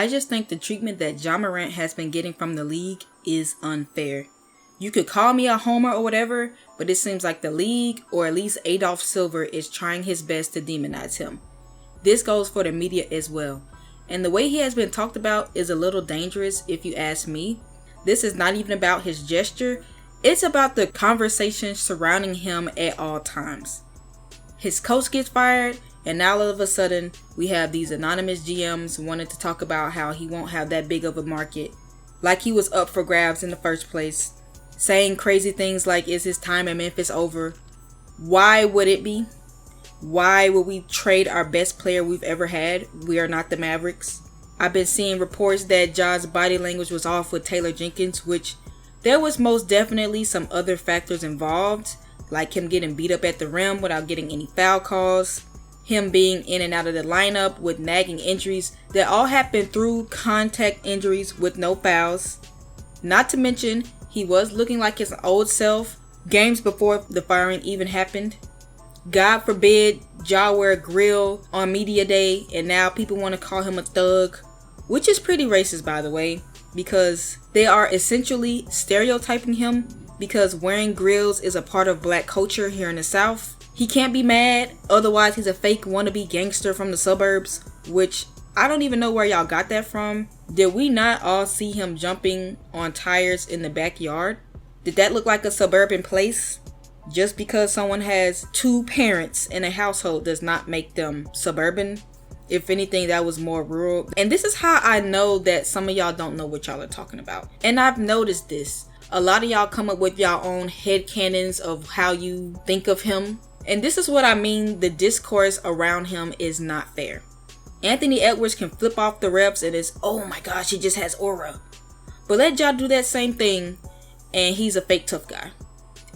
I just think the treatment that Ja Morant has been getting from the league is unfair. You could call me a homer or whatever, but it seems like the league, or at least Adolph Silver, is trying his best to demonize him. This goes for the media as well. And the way he has been talked about is a little dangerous if you ask me. This is not even about his gesture, it's about the conversation surrounding him at all times. His coach gets fired, and now all of a sudden we have these anonymous GMs wanting to talk about how he won't have that big of a market, like he was up for grabs in the first place, saying crazy things like, is his time in Memphis over? Why would it be? Why would we trade our best player we've ever had? We are not the Mavericks. I've been seeing reports that Ja's body language was off with Taylor Jenkins, which there was most definitely some other factors involved, like him getting beat up at the rim without getting any foul calls, him being in and out of the lineup with nagging injuries that all happened through contact injuries with no fouls. Not to mention, he was looking like his old self games before the firing even happened. God forbid Ja wear a grill on media day and now people want to call him a thug, which is pretty racist, by the way, because they are essentially stereotyping him because wearing grills is a part of black culture here in the South. He can't be mad, otherwise he's a fake wannabe gangster from the suburbs, which I don't even know where y'all got that from. Did we not all see him jumping on tires in the backyard? Did that look like a suburban place? Just because someone has 2 parents in a household does not make them suburban. If anything, that was more rural. And this is how I know that some of y'all don't know what y'all are talking about. And I've noticed this. A lot of y'all come up with y'all own headcanons of how you think of him. And this is what I mean, the discourse around him is not fair. Anthony Edwards can flip off the refs and it's, oh my gosh, he just has aura. But let y'all do that same thing and he's a fake tough guy.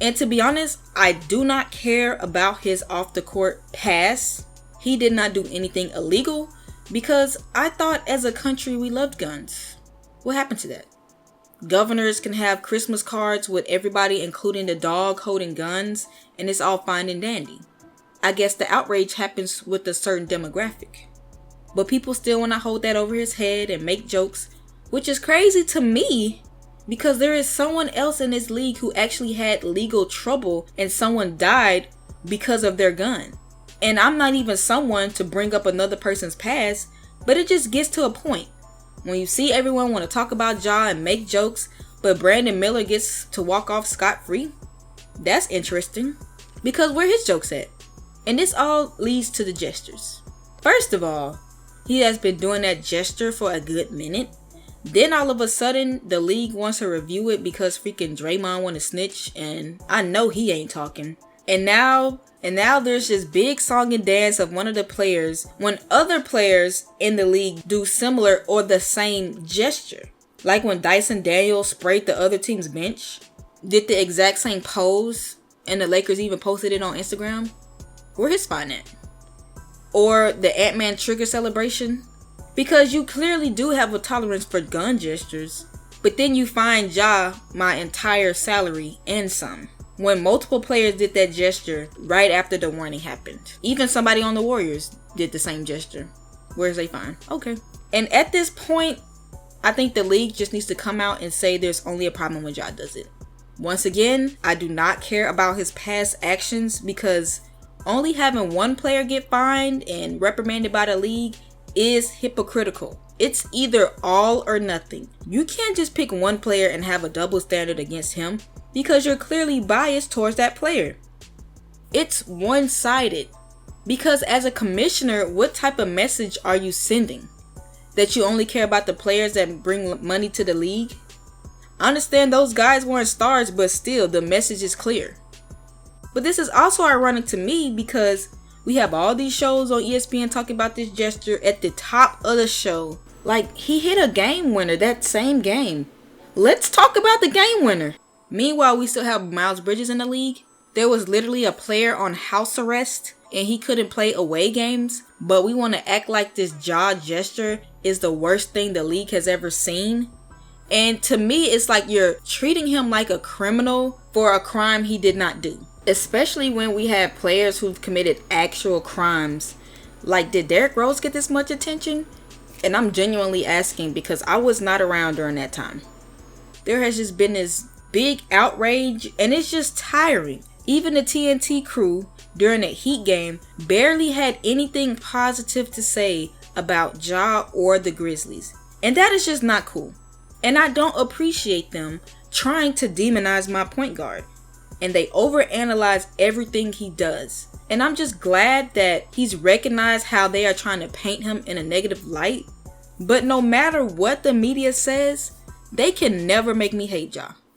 And to be honest, I do not care about his off the court past. He did not do anything illegal because I thought as a country we loved guns. What happened to that? Governors can have Christmas cards with everybody including the dog holding guns and it's all fine and dandy. I guess the outrage happens with a certain demographic. But people still want to hold that over his head and make jokes, which is crazy to me. Because there is someone else in this league who actually had legal trouble and someone died because of their gun. And I'm not even someone to bring up another person's past, but it just gets to a point. When you see everyone want to talk about Ja and make jokes, but Brandon Miller gets to walk off scot-free, that's interesting. Because where his jokes at? And this all leads to the gestures. First of all, he has been doing that gesture for a good minute. Then all of a sudden, the league wants to review it because freaking Draymond want to snitch, and I know he ain't talking. And now there's this big song and dance of one of the players when other players in the league do similar or the same gesture. Like when Dyson Daniels sprayed the other team's bench, did the exact same pose, and the Lakers even posted it on Instagram. Where his spine at? Or the Ant-Man trigger celebration. Because you clearly do have a tolerance for gun gestures, but then you find Ja my entire salary and some. When multiple players did that gesture right after the warning happened. Even somebody on the Warriors did the same gesture. Where's they fine? Okay. And at this point, I think the league just needs to come out and say there's only a problem when Ja does it. Once again, I do not care about his past actions because only having one player get fined and reprimanded by the league is hypocritical. It's either all or nothing. You can't just pick one player and have a double standard against him because you're clearly biased towards that player. It's one-sided. Because as a commissioner, what type of message are you sending? That you only care about the players that bring money to the league? I understand those guys weren't stars, but still, the message is clear. But this is also ironic to me because we have all these shows on ESPN talking about this gesture at the top of the show. Like, he hit a game winner that same game. Let's talk about the game winner. Meanwhile, we still have Miles Bridges in the league. There was literally a player on house arrest and he couldn't play away games. But we want to act like this Ja gesture is the worst thing the league has ever seen. And to me, it's like you're treating him like a criminal for a crime he did not do. Especially when we have players who've committed actual crimes. Like, did Derrick Rose get this much attention? And I'm genuinely asking because I was not around during that time. There has just been this big outrage, and it's just tiring. Even the TNT crew during the Heat game barely had anything positive to say about Ja or the Grizzlies. And that is just not cool. And I don't appreciate them trying to demonize my point guard. And they overanalyze everything he does. And I'm just glad that he's recognized how they are trying to paint him in a negative light. But no matter what the media says, they can never make me hate Ja.